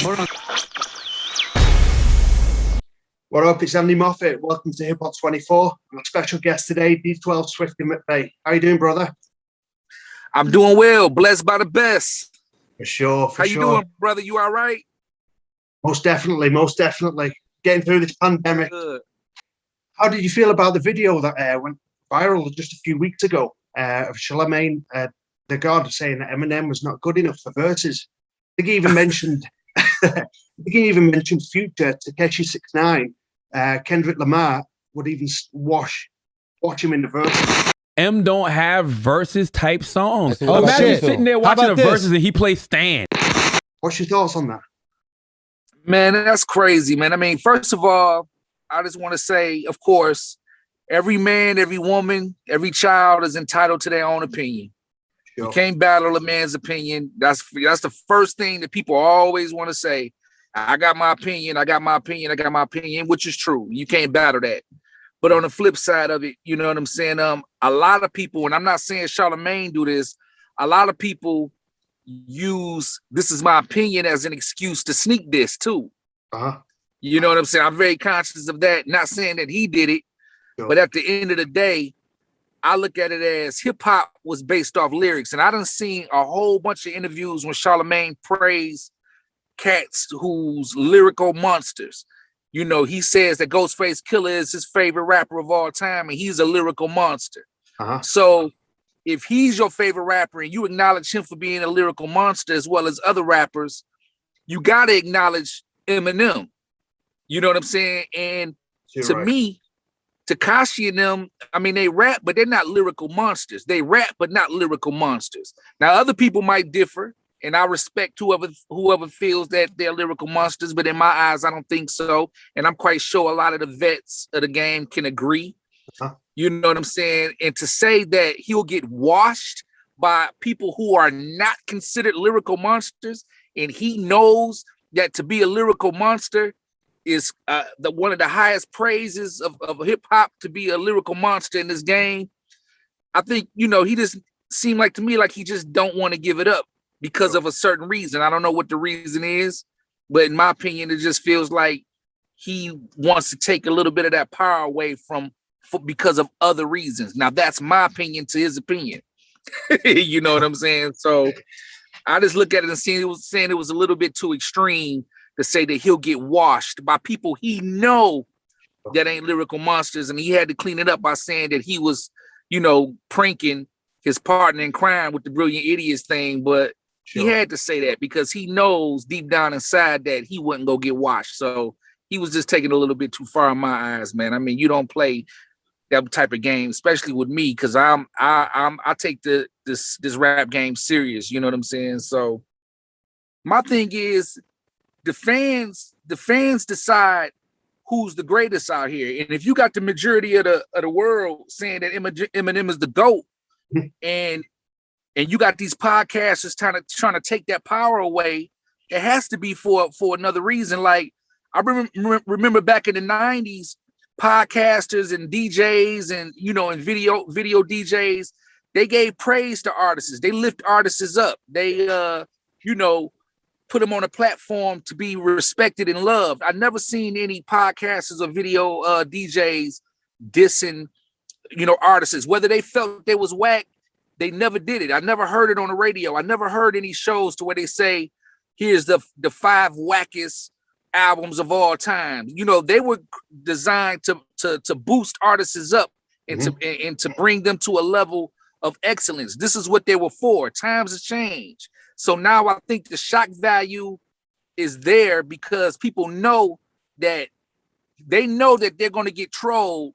What up? It's Andy Moffat. Welcome to Hip Hop 24. Our special guest today, D12’s Swifty McVeigh. How you doing, brother? I'm doing well. Blessed by the best. For sure. How you doing, brother? You all right? Most definitely. Most definitely. Getting through this pandemic. Good. How did you feel about the video that went viral just a few weeks ago of Charlamagne, the God, saying that Eminem was not good enough for Verzuz? I think he even mentioned. Future, Takeshi 6ix9ine, Kendrick Lamar would even watch him in the Verzuz. M don't have Verzuz type songs. Oh, imagine shit. sitting there watching a Verzuz and he plays Stan. What's your thoughts on that? Man, that's crazy, man. I mean, first of all, I just want to say, of course, every man, every woman, every child is entitled to their own opinion. Sure. You can't battle a man's opinion. That's the first thing that people always want to say. I got my opinion, which is true. You can't battle that. But on the flip side of it, you know what I'm saying? A lot of people, and I'm not saying Charlamagne do this, a lot of people use this is my opinion as an excuse to sneak this too. You know what I'm saying? I'm very conscious of that. Not saying that he did it, but at the end of the day, I look at it as hip hop was based off lyrics. And I done seen a whole bunch of interviews when Charlamagne praised cats who's lyrical monsters. You know, he says that Ghostface Killah is his favorite rapper of all time, and he's a lyrical monster. So if he's your favorite rapper and you acknowledge him for being a lyrical monster as well as other rappers, you got to acknowledge Eminem. You know what I'm saying? And to me, Tekashi and them, I mean, they rap, but they're not lyrical monsters. They rap, but not lyrical monsters. Now, other people might differ. And I respect whoever feels that they're lyrical monsters, but in my eyes, I don't think so. And I'm quite sure a lot of the vets of the game can agree. You know what I'm saying? And to say that he'll get washed by people who are not considered lyrical monsters, and he knows that to be a lyrical monster is one of the highest praises of hip hop, to be a lyrical monster in this game. I think, you know, he just seemed like to me like he just don't want to give it up because of a certain reason. I don't know what the reason is, but in my opinion, it just feels like he wants to take a little bit of that power away because of other reasons. Now, that's my opinion to his opinion. You know what I'm saying? So I just look at it and saying it was a little bit too extreme to say that he'll get washed by people he know that ain't lyrical monsters. And he had to clean it up by saying that he was, you know, pranking his partner in crime with the Brilliant Idiots thing. But he had to say that because he knows deep down inside that he wouldn't go get washed. So he was just taking a little bit too far in my eyes, man. I mean, you don't play that type of game, especially with me, because I take this rap game serious. You know what I'm saying? So my thing is the fans decide who's the greatest out here. And if you got the majority of the world saying that Eminem is the GOAT, and you got these podcasters trying to take that power away, it has to be for another reason. Like I remember back in the 90s, podcasters and DJs and, you know, and video DJs, they gave praise to artists. They lift artists up. They you know, put them on a platform to be respected and loved. I never seen any podcasters or video DJs dissing, you know, artists, whether they felt they was whack. They never did it. I never heard it on the radio. I never heard any shows to where they say, here's the 5 wackest albums of all time. You know, they were designed to boost artists up and to bring them to a level of excellence. This is what they were for. Times have changed. So now I think the shock value is there because people know that they're going to get trolled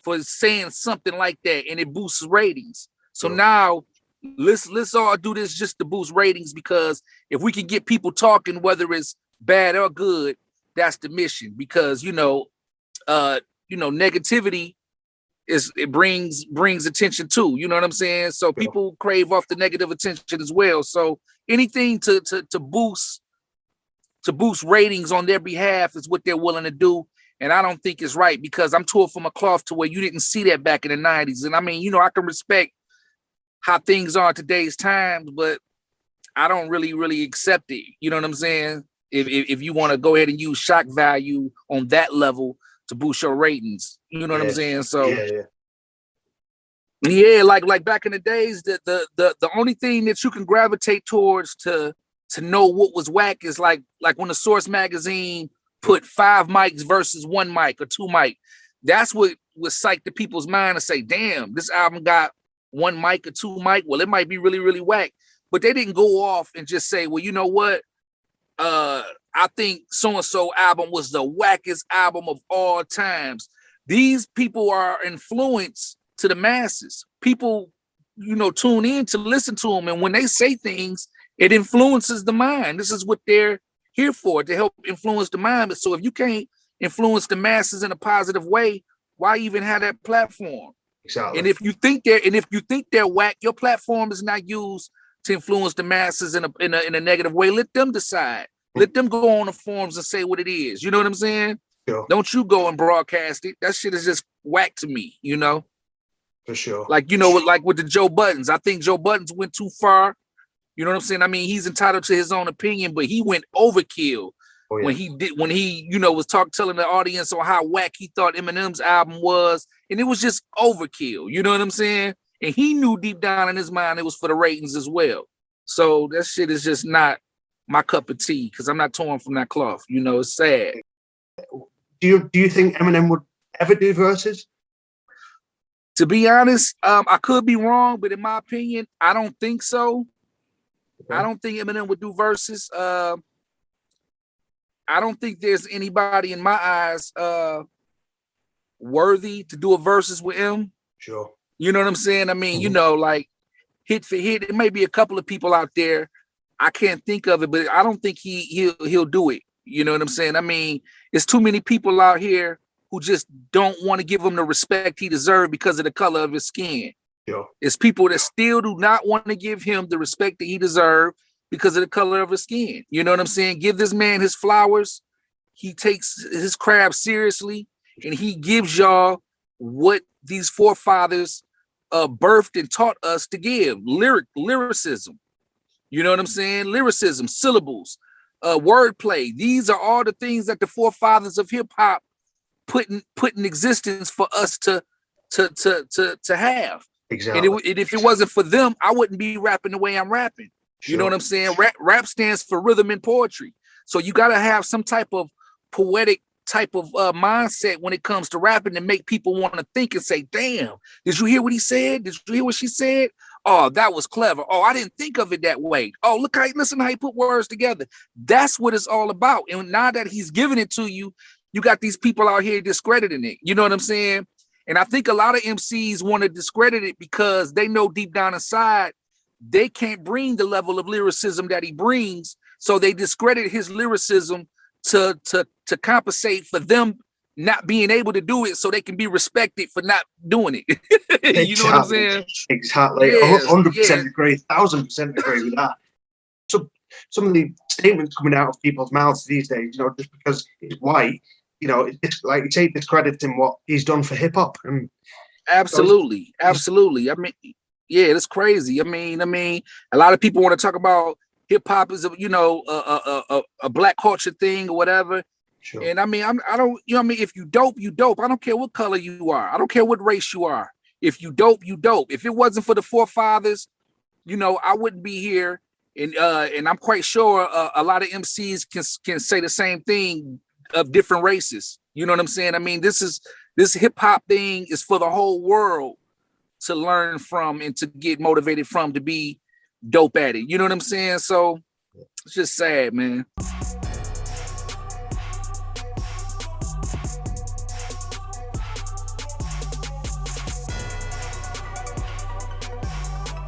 for saying something like that, and it boosts ratings. So now let's all do this just to boost ratings, because if we can get people talking, whether it's bad or good, that's the mission. Because negativity it brings attention too. You know what I'm saying? So people crave off the negative attention as well. So anything to boost ratings on their behalf is what they're willing to do. And I don't think it's right, because I'm tore from a cloth to where you didn't see that back in the 90s. And I mean, you know, I can respect how things are in today's times, but I don't really accept it. You know what I'm saying? If you want to go ahead and use shock value on that level to boost your ratings, you know what I'm saying? So yeah, like back in the days, the only thing that you can gravitate towards to know what was whack is like when the Source magazine put 5 mics versus 1 mic or 2 mic. That's what was psyched to people's mind to say, damn, this album got 1 mic or 2 mic. Well, it might be really, really whack. But they didn't go off and just say, well, you know what? I think so-and-so album was the wackest album of all times. These people are influenced to the masses. People, tune in to listen to them. And when they say things, it influences the mind. This is what they're here for, to help influence the mind. But so if you can't influence the masses in a positive way, why even have that platform? Exactly. And if you think they're whack, your platform is not used to influence the masses in a negative way. Let them decide. Let them go on the forums and say what it is. You know what I'm saying? Sure. Don't you go and broadcast it. That shit is just whack to me, For sure. Like, like with the Joe Buttons. I think Joe Buttons went too far. You know what I'm saying? I mean, he's entitled to his own opinion, but he went overkill when he was telling the audience on how whack he thought Eminem's album was. And it was just overkill. You know what I'm saying? And he knew deep down in his mind it was for the ratings as well. So that shit is just not my cup of tea, because I'm not torn from that cloth. It's sad. Do you think Eminem would ever do verses? To be honest, I could be wrong, but in my opinion, I don't think so. Okay. I don't think Eminem would do verses. I don't think there's anybody in my eyes worthy to do a verses with him. Sure. You know what I'm saying? I mean, like hit for hit, it may be a couple of people out there. I can't think of it, but I don't think he'll do it. You know what I'm saying? I mean, there's too many people out here who just don't want to give him the respect he deserves because of the color of his skin. Yeah. It's people that still do not want to give him the respect that he deserves because of the color of his skin. You know what I'm saying? Give this man his flowers. He takes his craft seriously, and he gives y'all what these forefathers birthed and taught us to give: lyricism. You know what I'm saying? Lyricism, syllables, wordplay. These are all the things that the forefathers of hip hop put in existence for us to have. Exactly. And if it wasn't for them, I wouldn't be rapping the way I'm rapping. Sure. You know what I'm saying? Rap stands for rhythm and poetry. So you got to have some type of poetic type of mindset when it comes to rapping to make people want to think and say, damn, did you hear what he said? Did you hear what she said? Oh, that was clever. Oh, I didn't think of it that way. Oh, listen how he put words together. That's what it's all about. And now that he's giving it to you, you got these people out here discrediting it. You know what I'm saying? And I think a lot of MCs want to discredit it because they know deep down inside they can't bring the level of lyricism that he brings. So they discredit his lyricism to compensate for them not being able to do it, so they can be respected for not doing it. You know what I'm saying? Exactly. Yes, 100% agree. 1,000% agree with that. So some of the statements coming out of people's mouths these days, just because he's white, it's like you say, discrediting what he's done for hip hop. And absolutely. I mean, yeah, it's crazy. I mean, a lot of people want to talk about hip hop is a black culture thing or whatever. Sure. And I mean, I don't, if you dope, you dope. I don't care what color you are. I don't care what race you are. If you dope, you dope. If it wasn't for the forefathers, I wouldn't be here. And I'm quite sure a lot of MCs can say the same thing of different races. You know what I'm saying? I mean, this hip hop thing is for the whole world to learn from and to get motivated from, to be dope at it. You know what I'm saying? So it's just sad, man.